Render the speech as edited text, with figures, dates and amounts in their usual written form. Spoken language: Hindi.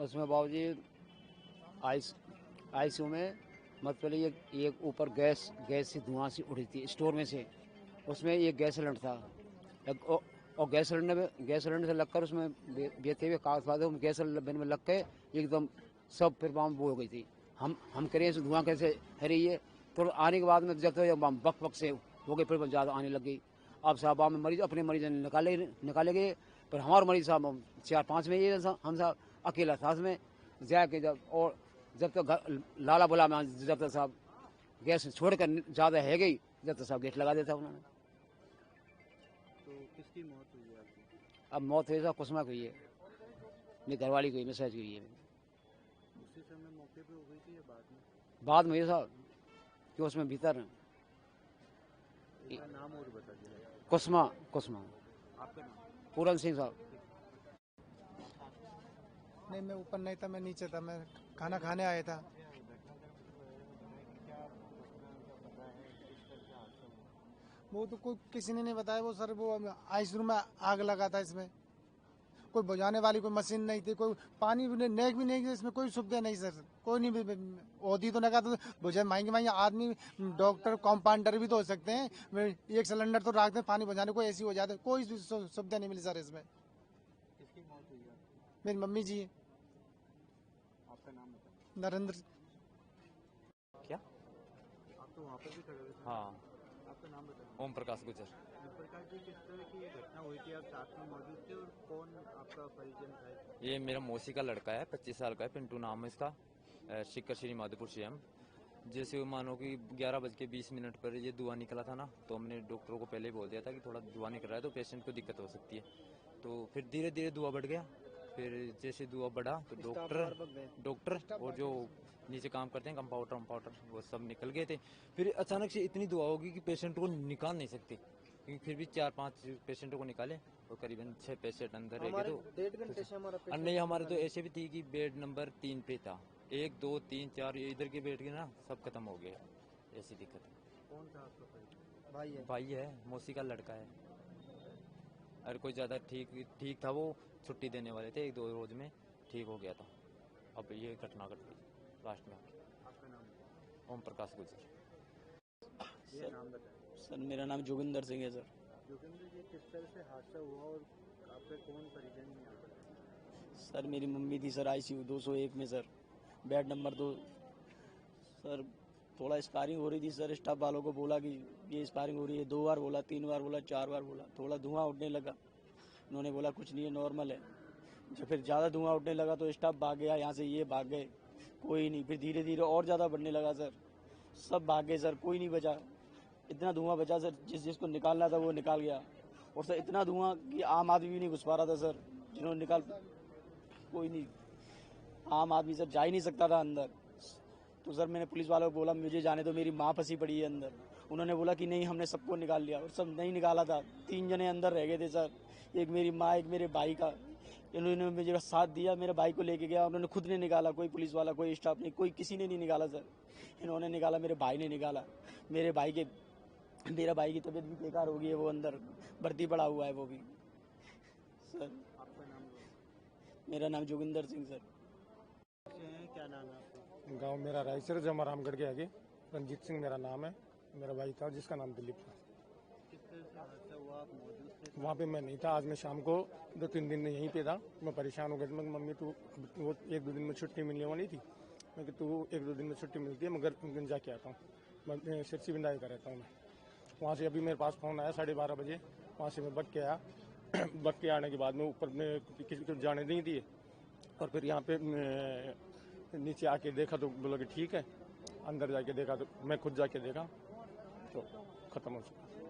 उसमें बाबूजी आईसीयू में मतलब ये ऊपर गैस से धुआं सी उड़ी थी स्टोर में से। उसमें ये गैस सिलेंडर था और गैस सिलेंडर से लगकर उसमें बेचे हुए कागज फादे गैस सिलेंडर में लग के एकदम सब फिर बम वो हो गई थी। हम करें धुआं कैसे है रही है। तो आने के बाद में जब तक बम बक से हो गई फिर ज़्यादा आने लग गई। अब साहब में मरीज अपने मरीज निकाले गए, पर हमारे मरीज साहब 4-5 में ये हम साहब अकेला था उसमें जाके जब तक लाला बोला मैं जब तक साहब गैस छोड़कर ज़्यादा है गई जब तक साहब गेट लगा देता उन्होंने। तो किसकी मौत हुई है आपकी? अब मौत हुई साहब कुसमा की हुई है, मेरी घरवाली की हुई, मैसेज की हुई है। उसी समय मौके पे हो गई थी या बाद में ये साहब कि उसमें भीतर नाम और बता दीजिए। कुसमा आपका नाम? पूरन सिंह साहब। नहीं, मैं ऊपर नहीं था, मैं नीचे था, मैं खाना खाने आया था। वो तो कोई किसी ने नहीं बताया। वो सर वो आईसीयू में आग लगा था। इसमें कोई बुझाने वाली कोई मशीन नहीं थी, कोई पानी भी नहीं, नेक भी नहीं, इसमें कोई सुविधा नहीं सर, कोई नहीं होती तो नहीं कहा तो बुझा महंगे आदमी डॉक्टर कंपाउंडर भी तो हो सकते हैं। एक सिलेंडर तो रखते हैं पानी बुझाने को, ऐसी हो जाते, कोई सुविधा नहीं मिली सर इसमें। किसकी मौत हुई है? मेरी मम्मी जी। आपका नाम बताइए। नरेंद्र। क्या? आप तो वहाँ पर भी खड़े हुए थे। हाँ, आपका नाम बताइए। ओम प्रकाश गुजर। प्रकाश जी, किस तरह की ये घटना हुई थी? आप साथ में मौजूद थे और कौन आपका परिजन था? ये मेरा मौसी का लड़का है, 25 साल का है, पिंटू नाम है इसका, शिकर श्री माधोपुर से हम। जैसे मानो कि 11:20 पर ये धुआं निकला था ना, तो हमने डॉक्टरों को पहले ही बोल दिया था कि थोड़ा धुआं निकल रहा है तो पेशेंट को दिक्कत हो सकती है। तो फिर धीरे धीरे धुआं बढ़ गया। फिर जैसे धुआं बढ़ा तो डॉक्टर और जो नीचे काम करते हैं कंपाउंडर वो सब निकल गए थे। फिर अचानक से इतनी धुआं होगी कि पेशेंट को निकाल नहीं सकते, क्योंकि फिर भी 4-5 पेशेंटों को निकाले और करीबन 6 पेशेंट अंदर रह गए। तो 1.5 घंटे से हमारा नहीं, हमारे तो ऐसे भी थी कि बेड नंबर 3 पे था, 1, 2, 3, 4 इधर के बेड के ना सब खत्म हो गए। ऐसी दिक्कत है। कौन था आपका परिजन? भाई है, मौसी का लड़का है। अरे कोई ज्यादा ठीक था, वो छुट्टी देने वाले थे 1-2 रोज में, ठीक हो गया था। अब ये घटना घट गई लास्ट में। आपका नाम? ओम प्रकाश गुजर। ये नाम बताइए। सर मेरा नाम जोगिंदर सिंह है सर। जोगिंदर जी, किस तरह से हादसा हुआ और आपके कौन परिजन में यहाँ पर? सर मेरी मम्मी थी सर आईसीयू 201 में सर, बेड नंबर 2। सर थोड़ा स्पायरिंग हो रही थी सर, स्टाफ वालों को बोला कि ये स्पायरिंग हो रही है, 2 बार बोला, 3 बार बोला, 4 बार बोला, थोड़ा धुआं उठने लगा। उन्होंने बोला कुछ नहीं है, नॉर्मल है। जब फिर ज़्यादा धुआं उठने लगा तो स्टाफ भाग गया यहाँ से, ये भाग गए, कोई नहीं। फिर धीरे धीरे और ज़्यादा बढ़ने लगा सर, सब भाग गए सर, कोई नहीं बचा। इतना धुआं बचा सर, जिसको निकालना था वो निकाल गया। और सर इतना धुआं कि आम आदमी भी नहीं घुस पा रहा था सर, जिन्होंने निकाल, कोई नहीं, आम आदमी सर जा ही नहीं सकता था अंदर। तो सर मैंने पुलिस वालों को बोला मुझे जाने दो, मेरी माँ फंसी पड़ी है अंदर। उन्होंने बोला कि नहीं हमने सबको निकाल लिया, और सब नहीं निकाला था, 3 जने अंदर रह गए थे सर, एक मेरी माँ एक मेरे भाई का। इन्होंने मुझे साथ दिया, मेरे भाई को लेके गया, उन्होंने खुद ने निकाला, कोई पुलिस वाला कोई स्टाफ नहीं, कोई किसी ने नहीं निकाला सर। इन्होंने निकाला, मेरे भाई ने निकाला। मेरे भाई की तबीयत भी बेकार हो गई है, वो अंदर भर्ती पड़ा हुआ है वो भी सर। आपका नाम? मेरा नाम जोगिंदर सिंह सर। क्या नाम है आपका? गांव मेरा रायसर जमा रामगढ़ के आगे। रंजीत सिंह मेरा नाम है। मेरा भाई था जिसका नाम दिलीप था। किस तरह से हादसा हुआ? आप मौजूद थे? वहाँ पे मैं नहीं था। आज मैं शाम को 2-3 दिन यहीं पे था। मैं परेशान हो गया। मैं मम्मी तू वो 1-2 दिन में छुट्टी मिलने वाली थी, मैं कि तू 1-2 दिन में छुट्टी मिलती है, मगर जाके आता हूँ। मैं सिरसी बिंदाई का रहता हूँ मैं। वहाँ से अभी मेरे पास फ़ोन आया 12:30 बजे। वहाँ से मैं बग के आया। बग के आने के बाद में ऊपर में किसी को जाने नहीं दिए, और फिर यहाँ पे नीचे आके देखा तो बोला कि ठीक है। अंदर जाके देखा तो मैं खुद जाके देखा तो ख़त्म हो चुका।